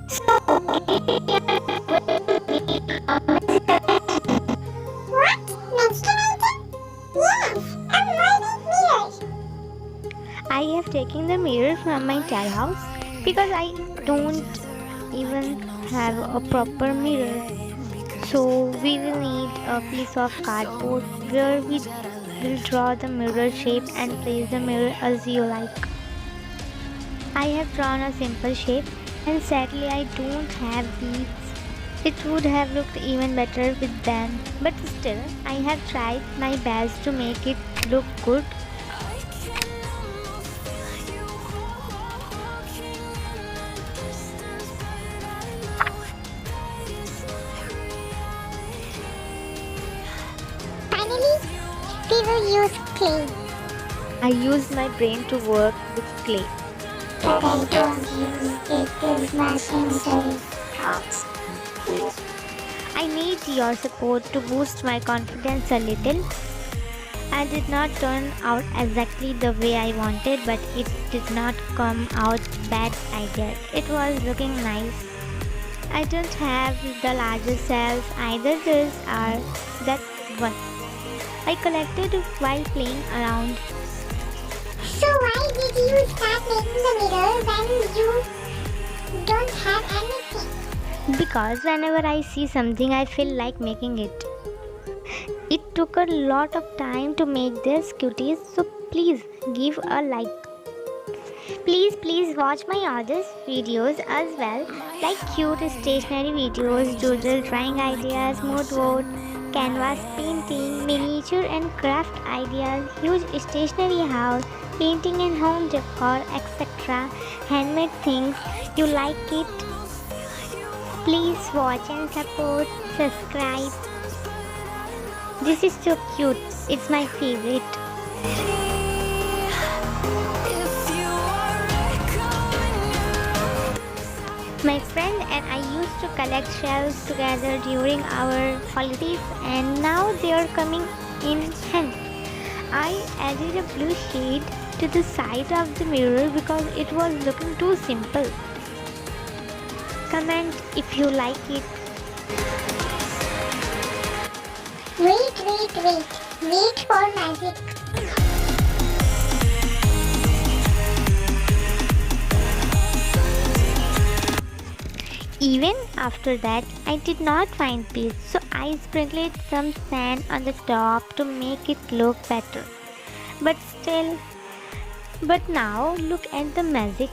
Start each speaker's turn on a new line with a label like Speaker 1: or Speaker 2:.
Speaker 1: What? Menstruating? Yes, I'm wearing mirror.
Speaker 2: I have taken the mirror from my tile house because I don't even have a proper mirror. So we will need a piece of cardboard where we will draw the mirror shape and place the mirror as you like. I have drawn a simple shape and sadly I don't have beads. It would have looked even better with them, but still I have tried my best to make it look good.
Speaker 1: Finally, we will use clay.
Speaker 2: I used my brain to work with clay.
Speaker 1: But I don't use it as much in study talks.
Speaker 2: I need your support to boost my confidence a little. I did not turn out exactly the way I wanted, but it did not come out bad either. It was looking nice. I don't have the largest cells either. These are that one I collected while playing around.
Speaker 1: So why did you start making the mirror when you don't have anything?
Speaker 2: Because whenever I see something, I feel like making it. It took a lot of time to make this cuties, so please give a like. Please watch my other videos as well, like cute stationery videos, doodle drawing ideas, mood board, canvas painting, miniature and craft ideas, huge stationery house, painting and home decor, etc. Handmade things. You like it? Please watch and support. Subscribe. This is so cute. It's my favorite. My friend and I used to collect shells together during our holidays and now they are coming in handy. I added a blue shade to the side of the mirror because it was looking too simple. Comment if you like it.
Speaker 1: Wait for magic.
Speaker 2: Even after that, I did not find peace, so I sprinkled some sand on the top to make it look better. But now look at the magic.